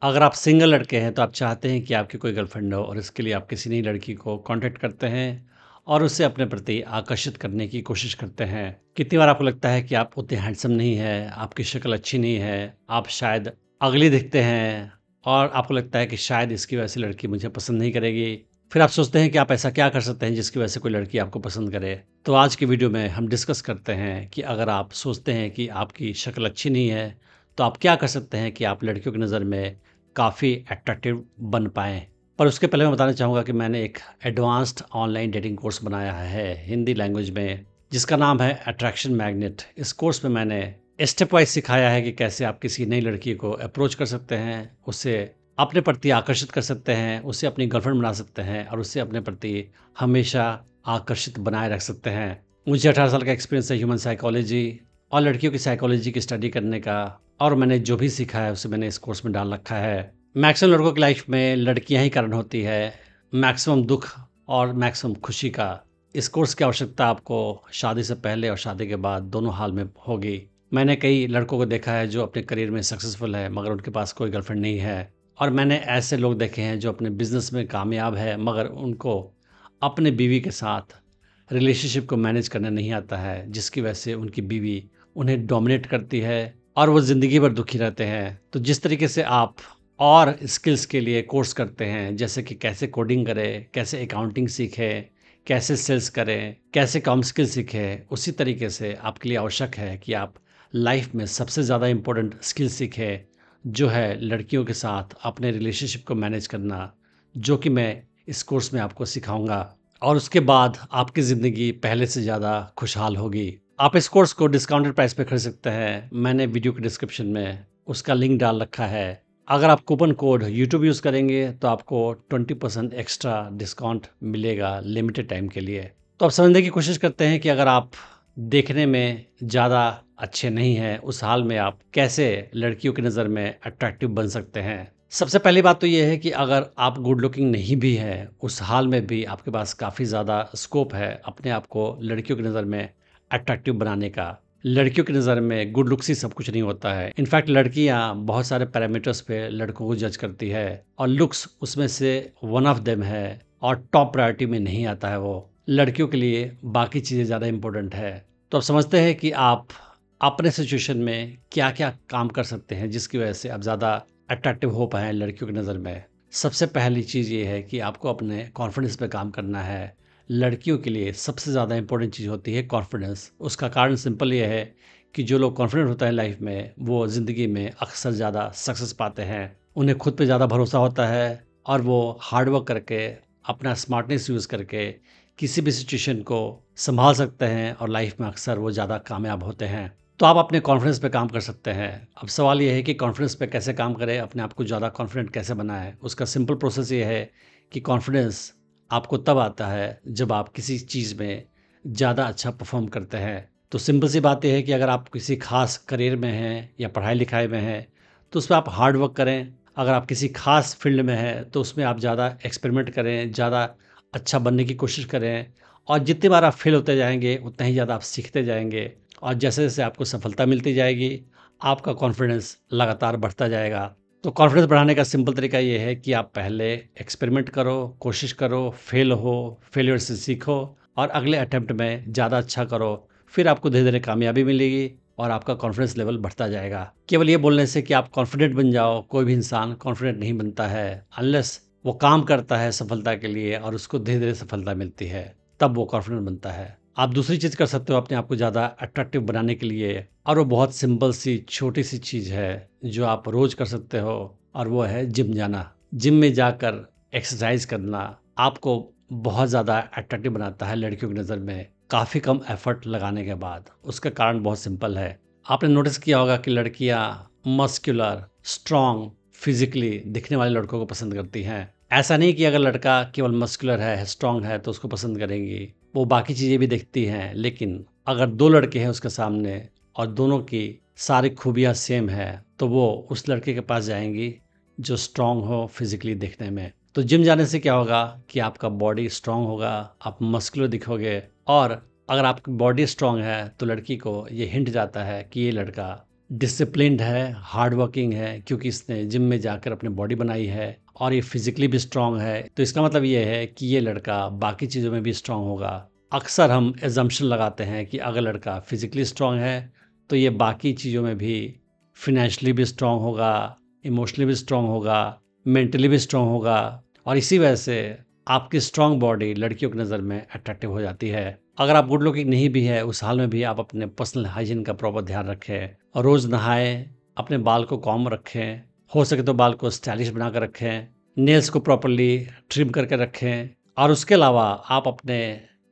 अगर आप सिंगल लड़के हैं तो आप चाहते हैं कि आपकी कोई गर्लफ्रेंड हो और इसके लिए आप किसी नई लड़की को कांटेक्ट करते हैं और उसे अपने प्रति आकर्षित करने की कोशिश करते हैं। कितनी बार आपको लगता है कि आप उतने हैंडसम नहीं है, आपकी शक्ल अच्छी नहीं है, आप शायद अगली दिखते हैं और आपको लगता है कि शायद इसकी वजह से लड़की मुझे पसंद नहीं करेगी। फिर आप सोचते हैं कि आप ऐसा क्या कर सकते हैं जिसकी वजह से कोई लड़की आपको पसंद करे। तो आज की वीडियो में हम डिस्कस करते हैं कि अगर आप सोचते हैं कि आपकी शक्ल अच्छी नहीं है, तो आप क्या कर सकते हैं कि आप लड़कियों की नज़र में काफ़ी अट्रैक्टिव बन पाएँ। पर उसके पहले मैं बताना चाहूँगा कि मैंने एक एडवांस्ड ऑनलाइन डेटिंग कोर्स बनाया है हिंदी लैंग्वेज में, जिसका नाम है अट्रैक्शन मैग्नेट। इस कोर्स में मैंने स्टेप वाइज़ सिखाया है कि कैसे आप किसी नई लड़की को अप्रोच कर सकते हैं, उसे अपने प्रति आकर्षित कर सकते हैं, उसे अपनी गर्लफ्रेंड बना सकते हैं और उसे अपने प्रति हमेशा आकर्षित बनाए रख सकते हैं। मुझे 18 साल का एक्सपीरियंस है ह्यूमन साइकोलॉजी और लड़कियों की साइकोलॉजी की स्टडी करने का, और मैंने जो भी सीखा है उसे मैंने इस कोर्स में डाल रखा है। मैक्सिमम लड़कों की लाइफ में लड़कियां ही कारण होती है मैक्सिमम दुख और मैक्सिमम खुशी का। इस कोर्स की आवश्यकता आपको शादी से पहले और शादी के बाद दोनों हाल में होगी। मैंने कई लड़कों को देखा है जो अपने करियर में सक्सेसफुल है मगर उनके पास कोई गर्लफ्रेंड नहीं है, और मैंने ऐसे लोग देखे हैं जो अपने बिजनेस में कामयाब है मगर उनको अपने बीवी के साथ रिलेशनशिप को मैनेज करना नहीं आता है, जिसकी वजह से उनकी बीवी उन्हें डोमिनेट करती है और वो ज़िंदगी भर दुखी रहते हैं। तो जिस तरीके से आप और स्किल्स के लिए कोर्स करते हैं, जैसे कि कैसे कोडिंग करें, कैसे अकाउंटिंग सीखें, कैसे सेल्स करें, कैसे कॉम स्किल सीखें, उसी तरीके से आपके लिए आवश्यक है कि आप लाइफ में सबसे ज़्यादा इम्पोर्टेंट स्किल सीखें, जो है लड़कियों के साथ अपने रिलेशनशिप को मैनेज करना, जो कि मैं इस कोर्स में आपको सिखाऊंगा। और उसके बाद आपकी ज़िंदगी पहले से ज़्यादा खुशहाल होगी। आप इस कोर्स को डिस्काउंटेड प्राइस पे खरीद सकते हैं। मैंने वीडियो के डिस्क्रिप्शन में उसका लिंक डाल रखा है। अगर आप कूपन कोड यूट्यूब यूज़ करेंगे तो आपको 20% एक्स्ट्रा डिस्काउंट मिलेगा लिमिटेड टाइम के लिए। तो आप समझने की कोशिश करते हैं कि अगर आप देखने में ज़्यादा अच्छे नहीं हैं, उस हाल में आप कैसे लड़कियों की नज़र में अट्रैक्टिव बन सकते हैं। सबसे पहली बात तो ये है कि अगर आप गुड लुकिंग नहीं भी हैं, उस हाल में भी आपके पास काफ़ी ज़्यादा स्कोप है अपने आप को लड़कियों की नज़र में अट्रैक्टिव बनाने का। लड़कियों की नज़र में गुड लुक्स ही सब कुछ नहीं होता है। इनफैक्ट लड़कियां बहुत सारे पैरामीटर्स पे लड़कों को जज करती है और लुक्स उसमें से वन ऑफ देम है, और टॉप प्रायोरिटी में नहीं आता है वो। लड़कियों के लिए बाकी चीज़ें ज़्यादा इंपॉर्टेंट है। तो आप समझते हैं कि आप अपने सिचुएशन में क्या क्या काम कर सकते हैं जिसकी वजह से आप ज़्यादा अट्रैक्टिव हो पाएँ लड़कियों की नज़र में। सबसे पहली चीज़ ये है कि आपको अपने कॉन्फिडेंस पे काम करना है। लड़कियों के लिए सबसे ज़्यादा इंपॉर्टेंट चीज़ होती है कॉन्फिडेंस। उसका कारण सिंपल ये है कि जो लोग कॉन्फिडेंट होता है लाइफ में, वो ज़िंदगी में अक्सर ज़्यादा सक्सेस पाते हैं। उन्हें खुद पे ज़्यादा भरोसा होता है और वो हार्ड वर्क करके, अपना स्मार्टनेस यूज़ करके किसी भी सिचुएशन को संभाल सकते हैं और लाइफ में अक्सर वो ज़्यादा कामयाब होते हैं। तो आप अपने कॉन्फिडेंस पे काम कर सकते हैं। अब सवाल ये है कि कॉन्फिडेंस पे कैसे काम करें, अपने आप को ज़्यादा कॉन्फिडेंट कैसे बनाएं। उसका सिंपल प्रोसेस ये है कि कॉन्फिडेंस आपको तब आता है जब आप किसी चीज़ में ज़्यादा अच्छा परफॉर्म करते हैं। तो सिंपल सी बात यह है कि अगर आप किसी खास करियर में हैं या पढ़ाई लिखाई में हैं तो उसमें आप हार्ड वर्क करें। अगर आप किसी खास फील्ड में हैं तो उसमें आप ज़्यादा एक्सपेरिमेंट करें, ज़्यादा अच्छा बनने की कोशिश करें, और जितनी बार आप फेल होते जाएंगे उतना ही ज़्यादा आप सीखते जाएंगे, और जैसे जैसे आपको सफलता मिलती जाएगी आपका कॉन्फिडेंस लगातार बढ़ता जाएगा। तो कॉन्फिडेंस बढ़ाने का सिंपल तरीका ये है कि आप पहले एक्सपेरिमेंट करो, कोशिश करो, फेल हो, फेलियर से सीखो और अगले अटेम्प्ट में ज़्यादा अच्छा करो। फिर आपको धीरे धीरे कामयाबी मिलेगी और आपका कॉन्फिडेंस लेवल बढ़ता जाएगा। केवल ये बोलने से कि आप कॉन्फिडेंट बन जाओ, कोई भी इंसान कॉन्फिडेंट नहीं बनता है अनलेस वो काम करता है सफलता के लिए और उसको धीरे धीरे सफलता मिलती है, तब वो कॉन्फिडेंट बनता है। आप दूसरी चीज़ कर सकते हो अपने आप को ज़्यादा अट्रैक्टिव बनाने के लिए, और वो बहुत सिंपल सी छोटी सी चीज़ है जो आप रोज़ कर सकते हो, और वो है जिम जाना। जिम में जाकर एक्सरसाइज करना आपको बहुत ज़्यादा अट्रैक्टिव बनाता है लड़कियों की नज़र में, काफ़ी कम एफर्ट लगाने के बाद। उसका कारण बहुत सिंपल है। आपने नोटिस किया होगा कि लड़कियां मस्कुलर, स्ट्रॉन्ग, फिजिकली दिखने वाले लड़कों को पसंद करती हैं। ऐसा नहीं कि अगर लड़का केवल मस्कुलर है, स्ट्रॉन्ग है तो उसको पसंद करेंगी, वो बाकी चीज़ें भी देखती हैं। लेकिन अगर दो लड़के हैं उसके सामने और दोनों की सारी खूबियाँ सेम है तो वो उस लड़के के पास जाएंगी जो स्ट्रॉन्ग हो फिजिकली देखने में। तो जिम जाने से क्या होगा कि आपका बॉडी स्ट्रॉन्ग होगा, आप मस्कुलर दिखोगे, और अगर आपकी बॉडी स्ट्रॉन्ग है तो लड़की को ये हिंट जाता है कि ये लड़का डिसिप्लिन्ड है, हार्ड वर्किंग है क्योंकि इसने जिम में जाकर अपनी बॉडी बनाई है और ये फिज़िकली भी स्ट्रॉन्ग है, तो इसका मतलब ये है कि ये लड़का बाकी चीज़ों में भी स्ट्रॉन्ग होगा। अक्सर हम असम्पशन लगाते हैं कि अगर लड़का फिज़िकली स्ट्रॉन्ग है, तो ये बाकी चीज़ों में भी फ़ाइनेंशियली भी स्ट्रॉन्ग होगा, इमोशनली भी स्ट्रॉन्ग होगा, मेंटली भी स्ट्रॉन्ग होगा और इसी वजह से आपकी स्ट्रॉन्ग बॉडी लड़कियों की नज़र में अट्रैक्टिव हो जाती है। अगर आप गुड लुकिंग नहीं भी है, उस हाल में भी आप अपने पर्सनल हाइजीन का प्रॉपर ध्यान रखें और रोज़ नहाएं, अपने बाल को कॉम्ब रखें, हो सके तो बाल को स्टाइलिश बना कर रखें, नेल्स को प्रॉपरली ट्रिम करके रखें और उसके अलावा आप अपने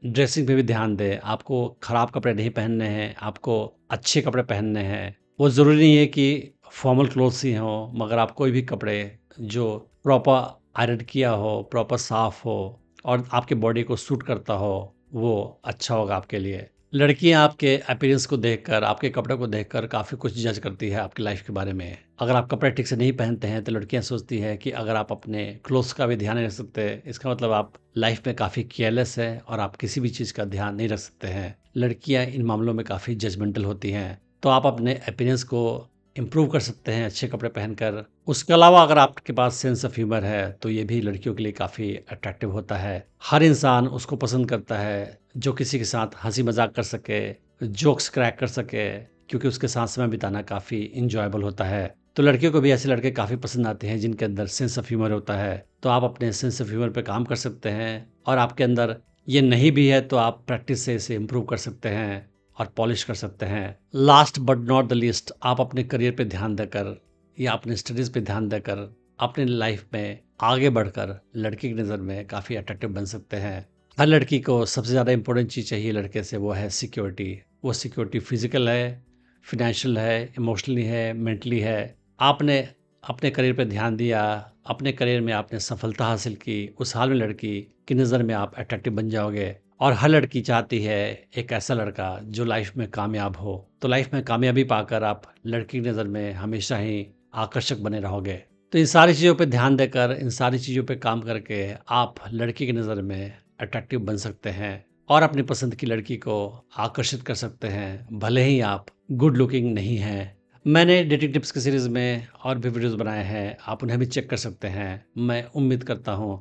ड्रेसिंग पे भी ध्यान दें। आपको ख़राब कपड़े नहीं पहनने हैं, आपको अच्छे कपड़े पहनने हैं। वो ज़रूरी नहीं है कि फॉर्मल क्लोथ्स ही हों, मगर आप कोई भी कपड़े जो प्रॉपर आयरन किया हो, प्रॉपर साफ़ हो और आपके बॉडी को सूट करता हो, वो अच्छा होगा आपके लिए। लड़कियां आपके अपीयरेंस को देखकर, आपके कपड़े को देखकर काफ़ी कुछ जज करती है आपकी लाइफ के बारे में। अगर आप कपड़े ठीक से नहीं पहनते हैं तो लड़कियां सोचती हैं कि अगर आप अपने क्लोथ्स का भी ध्यान नहीं रख सकते, इसका मतलब आप लाइफ में काफ़ी केयरलेस है और आप किसी भी चीज़ का ध्यान नहीं रख सकते हैं। लड़कियां इन मामलों में काफ़ी जजमेंटल होती हैं, तो आप अपने अपीयरेंस को इम्प्रूव कर सकते हैं अच्छे कपड़े पहनकर। उसके अलावा अगर आपके पास सेंस ऑफ ह्यूमर है तो ये भी लड़कियों के लिए काफ़ी अट्रैक्टिव होता है। हर इंसान उसको पसंद करता है जो किसी के साथ हंसी मजाक कर सके, जोक्स क्रैक कर सके, क्योंकि उसके साथ समय बिताना काफ़ी इंजॉयबल होता है। तो लड़कियों को भी ऐसे लड़के काफ़ी पसंद आते हैं जिनके अंदर सेंस ऑफ ह्यूमर होता है। तो आप अपने सेंस ऑफ ह्यूमर पे काम कर सकते हैं और आपके अंदर ये नहीं भी है तो आप प्रैक्टिस से इसे इम्प्रूव कर सकते हैं और पॉलिश कर सकते हैं। Last but not the least, आप अपने करियर पे ध्यान देकर या अपने स्टडीज़ पे ध्यान देकर अपनी लाइफ में आगे बढ़कर लड़की की नज़र में काफ़ी अट्रैक्टिव बन सकते हैं। हर लड़की को सबसे ज़्यादा इंपॉर्टेंट चीज़ चाहिए लड़के से, वो है सिक्योरिटी। वो सिक्योरिटी फिजिकल है, फिनेंशियल है, इमोशनली है, मेंटली है। आपने अपने करियर पे ध्यान दिया, अपने करियर में आपने सफलता हासिल की, उस हाल में लड़की की नज़र में आप अट्रैक्टिव बन जाओगे। और हर लड़की चाहती है एक ऐसा लड़का जो लाइफ में कामयाब हो। तो लाइफ में कामयाबी पाकर आप लड़की की नज़र में हमेशा ही आकर्षक बने रहोगे। तो इन सारी चीज़ों पे ध्यान देकर, इन सारी चीज़ों पे काम करके आप लड़की की नज़र में अट्रैक्टिव बन सकते हैं और अपनी पसंद की लड़की को आकर्षित कर सकते हैं, भले ही आप गुड लुकिंग नहीं हैं। मैंने डेटिंग टिप्स की सीरीज़ में और भी वीडियोस बनाए हैं, आप उन्हें भी चेक कर सकते हैं। मैं उम्मीद करता हूँ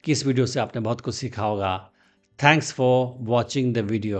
कि इस वीडियो से आपने बहुत कुछ सीखा होगा। Thanks for watching the video.